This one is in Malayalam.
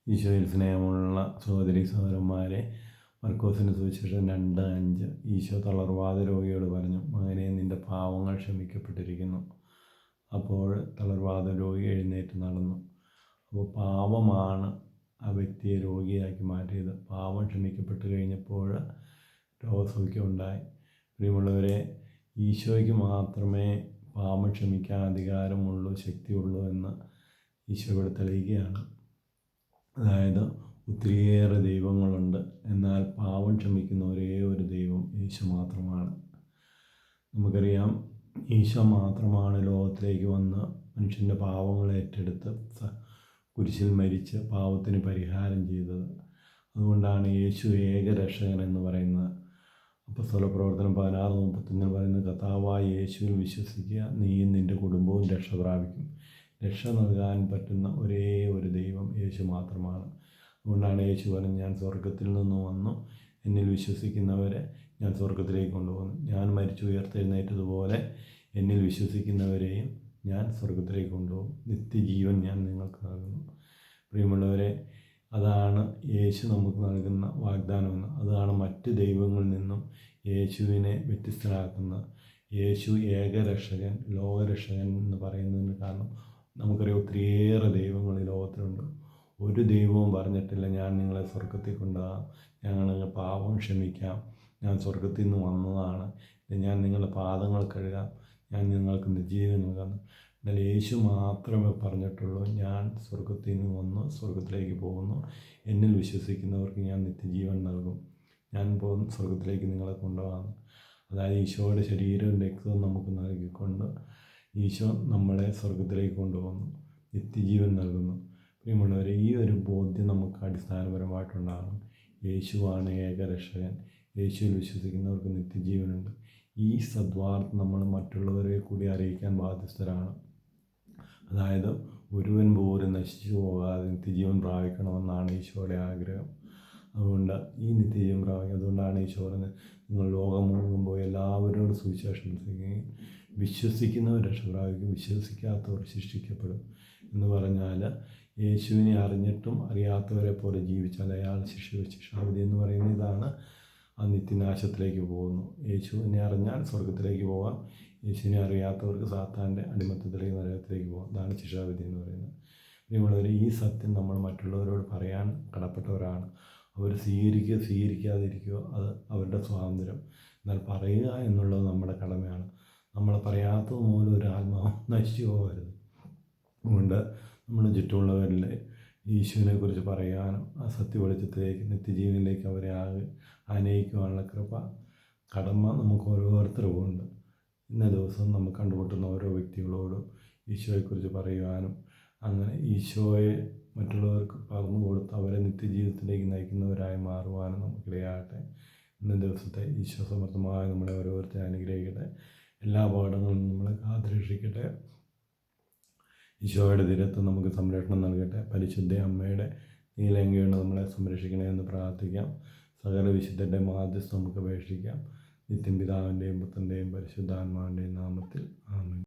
ഈശോയിൽ സ്നേഹമുള്ള സഹോദരി സഹോദരന്മാരെ, മർക്കോസിൻ്റെ സുവിശേഷം 2:5 ഈശോ തളർവാദ രോഗിയോട് പറഞ്ഞു, മകനെ, നിൻ്റെ പാവങ്ങൾ ക്ഷമിക്കപ്പെട്ടിരിക്കുന്നു. അപ്പോൾ തളർവാദ രോഗി എഴുന്നേറ്റ് നടന്നു. അപ്പോൾ പാവമാണ് ആ വ്യക്തിയെ രോഗിയാക്കി മാറ്റിയത്. പാവം ക്ഷമിക്കപ്പെട്ട് കഴിഞ്ഞപ്പോൾ രോഗസൗഖ്യം ഉണ്ടായി. പ്രിയമുള്ളവരെ, ഈശോയ്ക്ക് മാത്രമേ പാപം ക്ഷമിക്കാൻ അധികാരമുള്ളൂ, ശക്തിയുള്ളൂ എന്ന് ഈശോ ഇവിടെ തെളിയിക്കുകയാണ്. അതായത് ഒത്തിരിയേറെ ദൈവങ്ങളുണ്ട്, എന്നാൽ പാവം ക്ഷമിക്കുന്ന ഒരേ ഒരു ദൈവം ഈശോ മാത്രമാണ്. നമുക്കറിയാം, ഈശോ മാത്രമാണ് ലോകത്തിലേക്ക് വന്ന് മനുഷ്യൻ്റെ പാവങ്ങൾ ഏറ്റെടുത്ത് കുരിശിൽ മരിച്ച് പാവത്തിന് പരിഹാരം ചെയ്തത്. അതുകൊണ്ടാണ് യേശു ഏകരക്ഷകൻ എന്ന് പറയുന്നത്. അപ്പോസ്തല പ്രവർത്തനം 16:31 പറയുന്നത്, കർത്താവായ യേശുവിൽ വിശ്വസിക്കുക, നീയും നിൻ്റെ കുടുംബവും രക്ഷ പ്രാപിക്കും. രക്ഷ നൽകാൻ പറ്റുന്ന ഒരേ ഒരു ദൈവം യേശു മാത്രമാണ്. അതുകൊണ്ടാണ് യേശു പറഞ്ഞത്, ഞാൻ സ്വർഗത്തിൽ നിന്ന് വന്നു, എന്നിൽ വിശ്വസിക്കുന്നവരെ ഞാൻ സ്വർഗത്തിലേക്ക് കൊണ്ടുപോകുന്നു. ഞാൻ മരിച്ചു ഉയർത്തെഴുന്നേറ്റതുപോലെ എന്നിൽ വിശ്വസിക്കുന്നവരെയും ഞാൻ സ്വർഗത്തിലേക്ക് കൊണ്ടുപോകും. നിത്യജീവൻ ഞാൻ നിങ്ങൾക്ക് നൽകുന്നു. പ്രിയമുള്ളവരെ, അതാണ് യേശു നമുക്ക് നൽകുന്ന വാഗ്ദാനമെന്ന്. അതാണ് മറ്റ് ദൈവങ്ങളിൽ നിന്നും യേശുവിനെ വ്യത്യസ്തനാക്കുന്നത്. യേശു ഏകരക്ഷകൻ, ലോകരക്ഷകൻ എന്ന് പറയുന്നതിന് കാരണം നമുക്കറിയാം, ഒത്തിരിയേറെ ദൈവങ്ങൾ ഈ ലോകത്തിലുണ്ട്. ഒരു ദൈവവും പറഞ്ഞിട്ടില്ല, ഞാൻ നിങ്ങളെ സ്വർഗത്തിൽ കൊണ്ടുപോകാം, ഞങ്ങൾ പാപം ക്ഷമിക്കാം, ഞാൻ സ്വർഗത്തിൽ നിന്ന് വന്നതാണ്, ഞാൻ നിങ്ങളുടെ പാദങ്ങൾ കഴുകാം, ഞാൻ നിങ്ങൾക്ക് നിത്യജീവൻ നൽകാം. എന്നാൽ യേശു മാത്രമേ പറഞ്ഞിട്ടുള്ളൂ, ഞാൻ സ്വർഗത്തിൽ നിന്ന് വന്ന് സ്വർഗത്തിലേക്ക് പോകുന്നു, എന്നിൽ വിശ്വസിക്കുന്നവർക്ക് ഞാൻ നിത്യജീവൻ നൽകും, ഞാൻ പോകുന്ന സ്വർഗത്തിലേക്ക് നിങ്ങളെ കൊണ്ടുപോകാം. അതായത് ഈശോയുടെ ശരീരവും രക്തവും നമുക്ക് നൽകിക്കൊണ്ട് ഈശോ നമ്മളെ സ്വർഗത്തിലേക്ക് കൊണ്ടുപോകുന്നു, നിത്യജീവൻ നൽകുന്നു. പ്രിയമുള്ളവരെ, ഈ ഒരു ബോധ്യം നമുക്ക് അടിസ്ഥാനപരമായിട്ടുണ്ടാകണം. യേശുവാണ് ഏകരക്ഷകൻ, യേശുവിൽ വിശ്വസിക്കുന്നവർക്ക് നിത്യജീവനുണ്ട്. ഈ സദ്വാർത്ത നമ്മൾ മറ്റുള്ളവരെ കൂടി അറിയിക്കാൻ ബാധ്യസ്ഥരാണ്. അതായത് ഒരുവൻ പോലും നശിച്ചു പോകാതെ നിത്യജീവൻ പ്രാപിക്കണമെന്നാണ് ഈശോയുടെ ആഗ്രഹം. അതുകൊണ്ട് ഈ നിത്യജീവൻ പ്രാപിക്കുക, അതുകൊണ്ടാണ് ഈശോ പറഞ്ഞത്, നിങ്ങൾ ലോകം മുഴുവൻ എല്ലാവരോടും സുവിശേഷം പ്രസംഗിക്കുകയും വിശ്വസിക്കുന്നവർ രക്ഷ പ്രാപിക്കും, വിശ്വസിക്കാത്തവർ ശിക്ഷിക്കപ്പെടും എന്ന് പറഞ്ഞാൽ, യേശുവിനെ അറിഞ്ഞിട്ടും അറിയാത്തവരെ പോലെ ജീവിച്ചാൽ അയാൾ ശിക്ഷാവിധി എന്ന് പറയുന്ന ഇതാണ്. ആ നിത്യനാശത്തിലേക്ക് പോകുന്നു. യേശുവിനെ അറിഞ്ഞാൽ സ്വർഗത്തിലേക്ക് പോകാം, യേശുവിനെ അറിയാത്തവർക്ക് സാത്താൻ്റെ അടിമത്തത്തിലേക്ക്, നരകത്തിലേക്ക് പോകാം. അതാണ് ശിക്ഷാവിധി എന്ന് പറയുന്നത്. പ്രിയമുള്ളവർ, ഈ സത്യം നമ്മൾ മറ്റുള്ളവരോട് പറയാൻ കടപ്പെട്ടവരാണ്. അവർ സ്വീകരിക്കാതിരിക്കുകയോ അത് അവരുടെ സ്വാതന്ത്ര്യം. എന്നാൽ പറയുക എന്നുള്ളത് നമ്മുടെ കടമയാണ്. നമ്മൾ പറയാത്തത് മൂലം ഒരു ആത്മാവ് നശിച്ചു പോകരുത്. അതുകൊണ്ട് നമ്മൾ ചുറ്റുമുള്ളവരിൽ ഈശോനെക്കുറിച്ച് പറയാനും ആ സത്യവെളിച്ചത്തിലേക്ക്, നിത്യജീവനിലേക്ക് അവരെ ആനയിക്കുവാനുള്ള കടമ നമുക്ക് ഓരോരുത്തർക്കും ഉണ്ട്. ഇന്ന ദിവസം നമ്മൾ കണ്ടുമുട്ടുന്ന ഓരോ വ്യക്തികളോടും ഈശോയെക്കുറിച്ച് പറയുവാനും അങ്ങനെ ഈശോയെ മറ്റുള്ളവർക്ക് പകർന്നു കൊടുത്ത് അവരെ നിത്യജീവിതത്തിലേക്ക് നയിക്കുന്നവരായി മാറുവാനും നമുക്കിടയാകട്ടെ. ഇന്ന ദിവസത്തെ ഈശോ സമർത്ഥമായി നമ്മളെ ഓരോരുത്തരെ അനുഗ്രഹിക്കട്ടെ. എല്ലാ അപകടങ്ങളിൽ നിന്നും നമ്മളെ കാത്തുരക്ഷിക്കട്ടെ. ഈശോയുടെ തീരത്ത് നമുക്ക് സംരക്ഷണം നൽകട്ടെ. പരിശുദ്ധ അമ്മയുടെ നീലങ്കയോട് നമ്മളെ സംരക്ഷിക്കണമെന്ന് പ്രാർത്ഥിക്കാം. സകല വിശുദ്ധരുടെ മാധ്യസ്ഥം നമുക്ക് അപേക്ഷിക്കാം. നിത്യം പിതാവിൻ്റെയും പുത്രൻ്റെയും പരിശുദ്ധാത്മാവിൻ്റെയും നാമത്തിൽ ആമേൻ.